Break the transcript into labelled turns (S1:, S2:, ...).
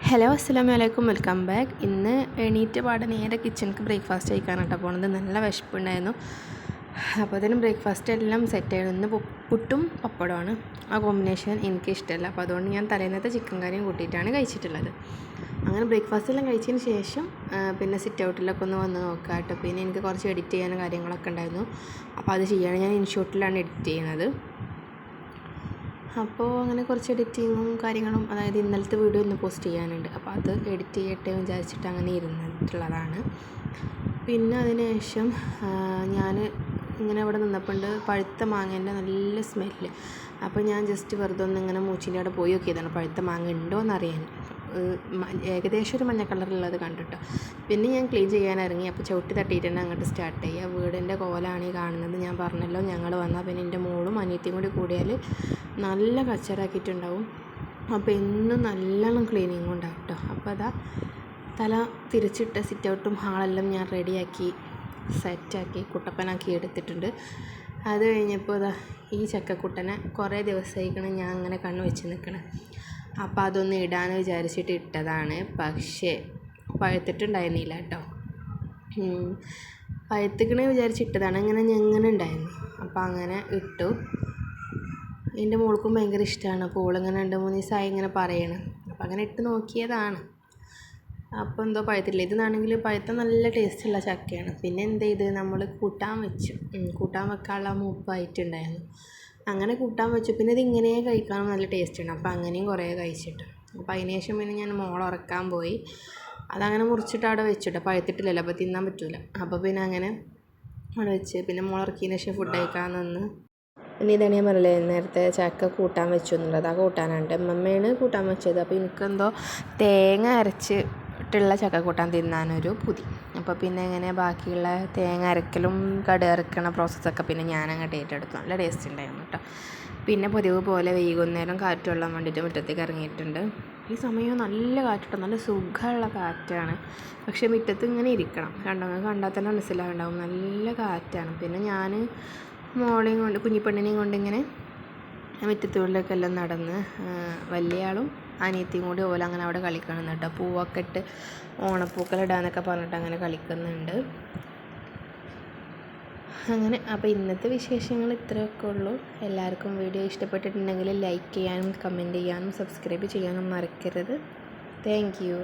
S1: Hello അസ്സലാമു അലൈക്കും, welcome back. ഇന്ന് എണീറ്റ് പാടെ നേരെ കിച്ചണിക്ക് ബ്രേക്ക്ഫാസ്റ്റ് കഴിക്കാനായിട്ടാണ് പോകുന്നത്. നല്ല വിശപ്പുണ്ടായിരുന്നു. അപ്പോൾ അതിന് ബ്രേക്ക്ഫാസ്റ്റ് എല്ലാം സെറ്റായിരുന്നു. ഇന്ന് പുട്ടും പപ്പടമാണ്. ആ കോമ്പിനേഷൻ എനിക്കിഷ്ടമല്ല. അപ്പോൾ അതുകൊണ്ട് ഞാൻ തലേന്നത്തെ ചിക്കൻ കറിയും കൂട്ടിയിട്ടാണ് കഴിച്ചിട്ടുള്ളത്. അങ്ങനെ ബ്രേക്ക്ഫാസ്റ്റ് എല്ലാം കഴിച്ചതിന് ശേഷം പിന്നെ സിറ്റ് ഔട്ടിലൊക്കെ ഒന്ന് വന്ന് നോക്കാം കേട്ടോ. പിന്നെ എനിക്ക് കുറച്ച് എഡിറ്റ് ചെയ്യാനും കാര്യങ്ങളൊക്കെ ഉണ്ടായിരുന്നു. അപ്പോൾ അത് ചെയ്യാണ്. ഞാൻ ഇൻഷോട്ടിലാണ് എഡിറ്റ് ചെയ്യുന്നത്. അപ്പോൾ അങ്ങനെ കുറച്ച് എഡിറ്റിങ്ങും കാര്യങ്ങളും, അതായത് ഇന്നലത്തെ വീഡിയോ ഇന്ന് പോസ്റ്റ് ചെയ്യാനുണ്ട്. അപ്പോൾ അത് എഡിറ്റ് ചെയ്യട്ടെ വിചാരിച്ചിട്ട് അങ്ങനെ ഇരുന്നിട്ടുള്ളതാണ്. പിന്നെ അതിന് ശേഷം ഞാൻ ഇങ്ങനെ ഇവിടെ നിന്നപ്പോൾ പഴുത്ത മാങ്ങേൻ്റെ നല്ല സ്മെല്ല്. അപ്പോൾ ഞാൻ ജസ്റ്റ് വെറുതെ ഒന്ന് ഇങ്ങനെ മൂച്ചിൻ്റെ അവിടെ പോയി നോക്കിയതാണ് പഴുത്ത മാങ്ങ ഉണ്ടോ എന്നറിയാൻ. ഏകദേശം ഒരു മഞ്ഞ കളറുള്ളത് കണ്ടിട്ടോ. പിന്നെ ഞാൻ ക്ലീൻ ചെയ്യാൻ ഇറങ്ങി. അപ്പോൾ ചവിട്ടി തട്ടിയിട്ടുണ്ട് അങ്ങോട്ട് സ്റ്റാർട്ട് ചെയ്യുക. വീടിൻ്റെ കോലാണ് ഈ കാണുന്നത്. ഞാൻ പറഞ്ഞല്ലോ, ഞങ്ങൾ വന്നാൽ പിന്നെ എൻ്റെ മോളും അനിയത്തിയും കൂടി കൂടിയാൽ നല്ല കച്ചറാക്കിയിട്ടുണ്ടാവും. അപ്പോൾ എന്നും നല്ലോണം ക്ലീനിങ്ങും ഉണ്ടാവും കേട്ടോ. അപ്പോൾ അതാ തല തിരിച്ചിട്ട് സിറ്റ് ഔട്ടും ഹാളെല്ലാം ഞാൻ റെഡിയാക്കി സെറ്റാക്കി കുട്ടപ്പനാക്കി എടുത്തിട്ടുണ്ട്. അത് കഴിഞ്ഞപ്പോൾ അതാ ഈ ചക്കക്കുട്ടനെ കുറേ ദിവസമായിക്കണം ഞാൻ അങ്ങനെ കണ്ണ് വെച്ച് നിൽക്കണം. അപ്പോൾ അതൊന്ന് ഇടാന്ന് വിചാരിച്ചിട്ട് ഇട്ടതാണ്. പക്ഷേ പഴുത്തിട്ടുണ്ടായിരുന്നില്ല കേട്ടോ. പഴുത്തിക്കണേ വിചാരിച്ചിട്ടതാണ്. അങ്ങനെ ഞങ്ങനെ ഉണ്ടായിരുന്നു. അപ്പോൾ അങ്ങനെ ഇട്ടു. എൻ്റെ മോൾക്കും ഭയങ്കര ഇഷ്ടമാണ്. അപ്പോൾ ഓളിങ്ങനെ 2-3 ദിവസമായി ഇങ്ങനെ പറയണം. അപ്പോൾ അങ്ങനെ ഇട്ട് നോക്കിയതാണ്. അപ്പോൾ എന്തോ പഴുത്തില്ല. ഇതെന്നാണെങ്കിൽ പഴുത്ത നല്ല ടേസ്റ്റുള്ള ചക്കയാണ്. പിന്നെ എന്ത് ചെയ്ത് നമ്മൾ കൂട്ടാൻ വെച്ചു. കൂട്ടാൻ വെക്കാനുള്ള മൂപ്പായിട്ടുണ്ടായിരുന്നു. അങ്ങനെ കൂട്ടാൻ വെച്ചു. പിന്നെ ഇത് ഇങ്ങനെ കഴിക്കാനും നല്ല ടേസ്റ്റാണ്. അപ്പോൾ അങ്ങനെയും കുറേ കഴിച്ചിട്ട്. അപ്പോൾ അതിന് ശേഷം പിന്നെ ഞാൻ മോളെ ഉറക്കാൻ പോയി. അതങ്ങനെ മുറിച്ചിട്ട് അവിടെ വെച്ചിട്ട് പഴുത്തിട്ടില്ലല്ലോ, അപ്പോൾ തിന്നാൻ പറ്റില്ല. അപ്പോൾ പിന്നെ അങ്ങനെ അവിടെ വെച്ച് പിന്നെ മോളെ ഉറക്കിയതിന് ശേഷം ഫുഡ് കഴിക്കാൻ നിന്ന്. പിന്നെ ഇതാണ് ഞാൻ പറഞ്ഞില്ലേ നേരത്തെ ചക്ക കൂട്ടാൻ വെച്ചു എന്നുള്ളത്. ആ കൂട്ടാനുണ്ട്. അമ്മമ്മയാണ് കൂട്ടാൻ വെച്ചത്. അപ്പോൾ എനിക്കെന്തോ തേങ്ങ അരച്ചിട്ടുള്ള ചക്ക കൂട്ടാൻ തിന്നാനൊരു പുതി. അപ്പോൾ പിന്നെ ഇങ്ങനെ ബാക്കിയുള്ള തേങ്ങ അരക്കലും കടുക് അരക്കണ പ്രോസസ്സൊക്കെ പിന്നെ ഞാനങ്ങോട്ട് ഏറ്റെടുത്തു. നല്ല ടേസ്റ്റ് ഉണ്ടായിരുന്നു കേട്ടോ. പിന്നെ പതിവ് പോലെ വൈകുന്നേരം കാറ്റ് കൊള്ളാൻ വേണ്ടിയിട്ട് മുറ്റത്തേക്ക് ഇറങ്ങിയിട്ടുണ്ട്. ഈ സമയം നല്ല കാറ്റിട്ടോ, നല്ല സുഖമുള്ള കാറ്റാണ്. പക്ഷേ മുറ്റത്ത് ഇങ്ങനെ ഇരിക്കണം. കണ്ടാൽ തന്നെ മനസ്സിലാവുണ്ടാവും നല്ല കാറ്റാണ്. പിന്നെ ഞാൻ മോളെയും കൊണ്ട് കുഞ്ഞിപ്പെണ്ണിനെയും കൊണ്ടിങ്ങനെ മുറ്റത്തൂരിലൊക്കെ എല്ലാം നടന്ന് വലിയ ആളും അനിയത്തിയും കൂടി ഓല അങ്ങനെ അവിടെ കളിക്കണം കേട്ടോ. പൂവൊക്കെ ഇട്ട് ഓണപ്പൂക്കളിടാന്നൊക്കെ പറഞ്ഞിട്ട് അങ്ങനെ കളിക്കുന്നുണ്ട്. അങ്ങനെ അപ്പോൾ ഇന്നത്തെ വിശേഷങ്ങൾ ഇത്രയൊക്കെ ഉള്ളൂ. എല്ലാവർക്കും വീഡിയോ ഇഷ്ടപ്പെട്ടിട്ടുണ്ടെങ്കിൽ ലൈക്ക് ചെയ്യാനും കമൻറ്റ് ചെയ്യാനും സബ്സ്ക്രൈബ് ചെയ്യാനും മറക്കരുത്. Thank you.